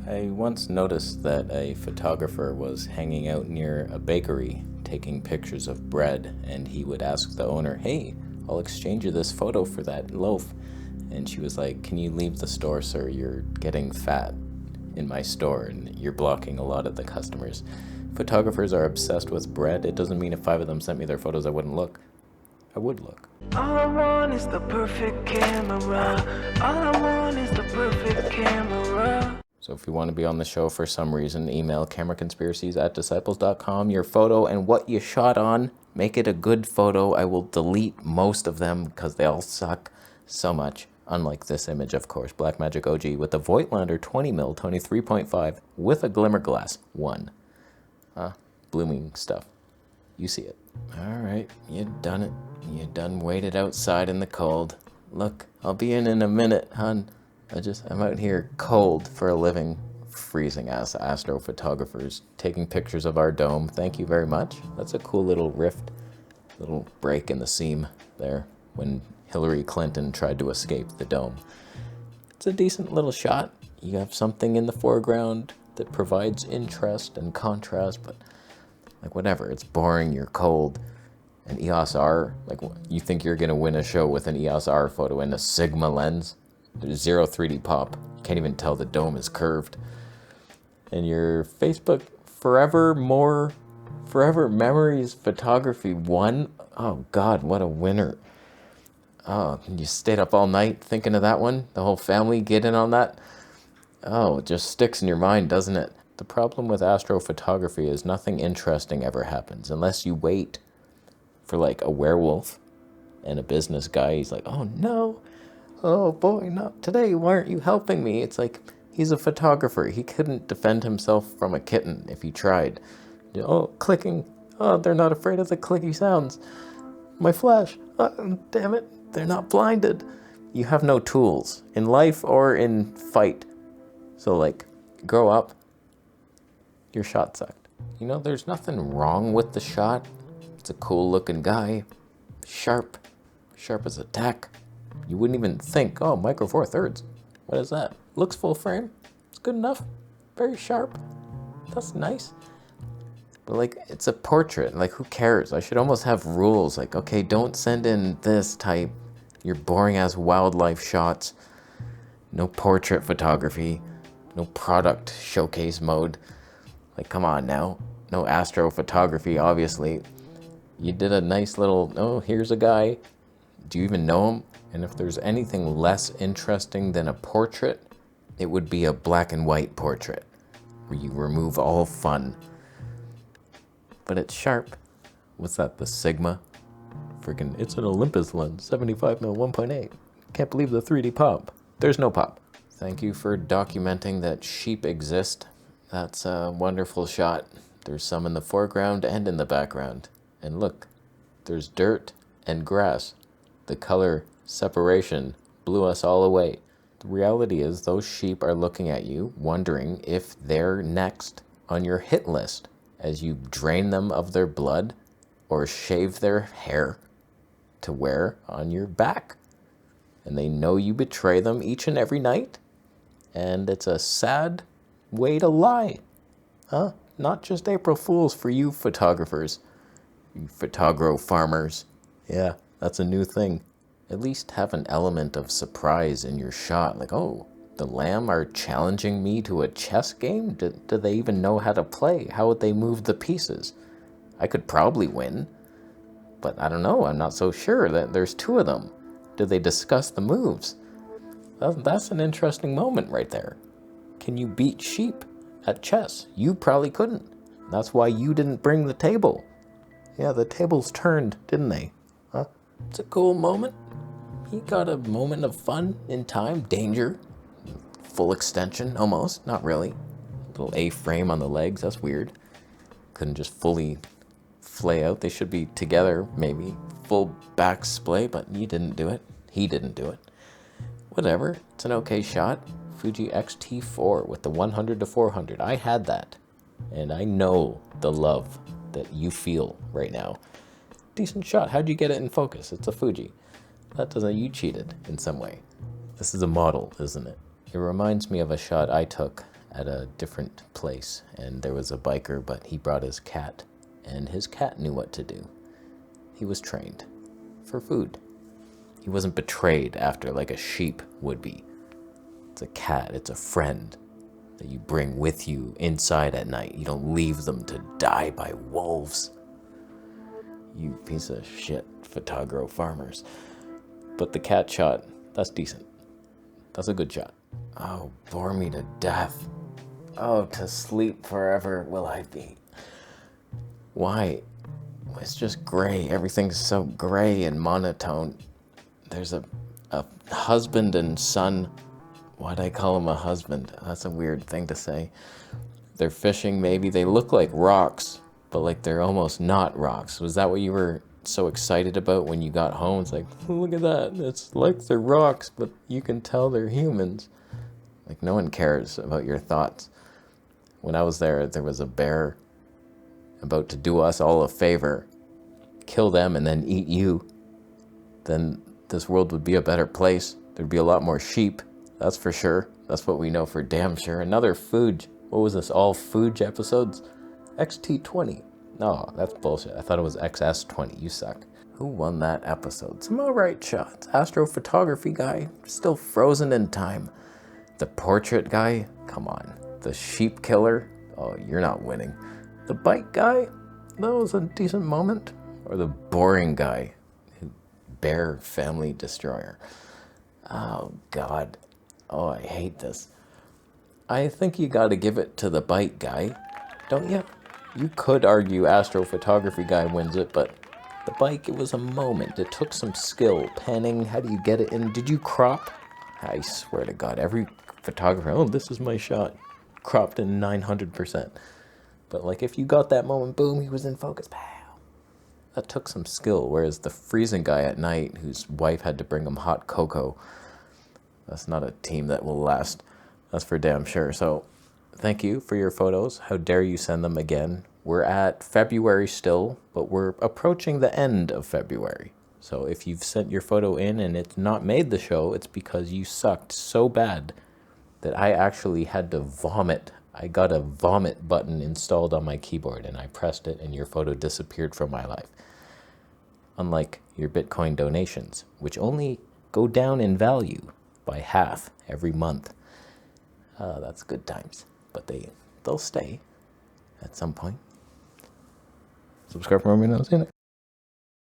I once noticed that a photographer was hanging out near a bakery taking pictures of bread, and he would ask the owner, "Hey, I'll exchange you this photo for that loaf." And she was like, "Can you leave the store, sir? You're getting fat in my store and you're blocking a lot of the customers." Photographers are obsessed with bread. It doesn't mean if 5 of them sent me their photos I wouldn't look. I would look. All I want is the perfect camera. All I want is the perfect camera. So if you want to be on the show for some reason, email cameraconspiracies@disciples.com your photo and what you shot on. Make it a good photo. I will delete most of them because they all suck so much. Unlike this image, of course, Blackmagic OG with the Voigtlander 20mm Tony 3.5 with a glimmer glass 1. Blooming stuff. You see it. All right, you done it. You done waited outside in the cold. Look, I'll be in a minute, hun. I'm out here cold for a living. Freezing ass astrophotographers taking pictures of our dome. Thank you very much. That's a cool little rift, little break in the seam there when Hillary Clinton tried to escape the dome. It's a decent little shot. You have something in the foreground that provides interest and contrast, but like whatever, it's boring, you're cold. An EOS R, like you think you're gonna win a show with an EOS R photo in a Sigma lens? There's zero 3D pop. You can't even tell the dome is curved. And your Facebook Forever Memories Photography 1. Oh God, what a winner. Oh, you stayed up all night thinking of that one? The whole family get in on that? Oh, it just sticks in your mind, doesn't it? The problem with astrophotography is nothing interesting ever happens unless you wait for like a werewolf and a business guy. He's like, "Oh no, oh boy, not today, why aren't you helping me?" It's like, he's a photographer. He couldn't defend himself from a kitten if he tried. Oh, clicking. Oh, they're not afraid of the clicky sounds. My flash. Oh, damn it, they're not blinded. You have no tools in life or in fight. So like, grow up. Your shot sucked. You know, there's nothing wrong with the shot. It's a cool looking guy. Sharp as a tack. You wouldn't even think, oh, micro four thirds. What is that? Looks full frame. It's good enough. Very sharp. That's nice. But like, it's a portrait. Like, who cares? I should almost have rules. Like, okay, don't send in this type. Your boring ass wildlife shots. No portrait photography. No product showcase mode. Like, come on now. No astrophotography, obviously. You did a nice little, oh, here's a guy. Do you even know him? And if there's anything less interesting than a portrait, it would be a black and white portrait where you remove all fun. But it's sharp. What's that, the Sigma? Freaking, it's an Olympus lens, 75mm 1.8. Can't believe the 3D pop. There's no pop. Thank you for documenting that sheep exist. That's a wonderful shot. There's some in the foreground and in the background. And look, there's dirt and grass. The color separation blew us all away. The reality is those sheep are looking at you, wondering if they're next on your hit list as you drain them of their blood or shave their hair to wear on your back. And they know you betray them each and every night. And it's a sad way to lie. Huh? Not just April Fools for you photographers. You photogro farmers. Yeah, that's a new thing. At least have an element of surprise in your shot. Like, oh, the lamb are challenging me to a chess game? Do they even know how to play? How would they move the pieces? I could probably win. But I don't know, I'm not so sure. That there's 2 of them. Do they discuss the moves? That's an interesting moment right there. Can you beat sheep at chess? You probably couldn't. That's why you didn't bring the table. Yeah, the tables turned, didn't they? Huh? It's a cool moment. He got a moment of fun in time, danger. Full extension, almost. Not really. Little A-frame on the legs, that's weird. Couldn't just fully flay out. They should be together, maybe. Full back splay, but you didn't do it. He didn't do it. Whatever, it's an okay shot. Fuji XT4 with the 100-400. I had that. And I know the love that you feel right now. Decent shot. How'd you get it in focus? It's a Fuji. That doesn't, you cheated in some way. This is a model, isn't it? It reminds me of a shot I took at a different place, and there was a biker, but he brought his cat, and his cat knew what to do. He was trained for food. He wasn't betrayed after like a sheep would be. It's a cat, it's a friend that you bring with you inside at night. You don't leave them to die by wolves. You piece of shit, photogro farmers. But the cat shot, that's decent. That's a good shot. Oh, bore me to death. Oh, to sleep forever will I be. Why? It's just gray. Everything's so gray and monotone. There's a husband and son. Why'd I call him a husband? That's a weird thing to say. They're fishing, maybe. They look like rocks, but like they're almost not rocks. Was that what you were so excited about when you got home? It's like, look at that. It's like they're rocks, but you can tell they're humans. Like, no one cares about your thoughts. When I was there was a bear about to do us all a favor, kill them and then eat you. Then this world would be a better place. There'd be a lot more sheep, that's for sure. That's what we know for damn sure. Another Fuji, what was this, all Fuji episodes? XT20. No, that's bullshit. I thought it was XS20. You suck. Who won that episode? Some alright shots. Astrophotography guy, still frozen in time. The portrait guy, come on. The sheep killer, oh, you're not winning. The bike guy, that was a decent moment. Or the boring guy, bear family destroyer. Oh, God. Oh, I hate this. I think you gotta give it to the bike guy, don't you? You could argue astrophotography guy wins it, but the bike, it was a moment. It took some skill. Panning, how do you get it in? Did you crop? I swear to God, every photographer, oh, this is my shot. Cropped in 900%. But like if you got that moment, boom, he was in focus. Pow. That took some skill. Whereas the freezing guy at night, whose wife had to bring him hot cocoa, that's not a team that will last. That's for damn sure. So thank you for your photos. How dare you send them again? We're at February still, but we're approaching the end of February. So if you've sent your photo in and it's not made the show, it's because you sucked so bad that I actually had to vomit. I got a vomit button installed on my keyboard and I pressed it and your photo disappeared from my life. Unlike your Bitcoin donations, which only go down in value by half every month. That's good times, but they'll stay at some point. Subscribe for more videos. See you next.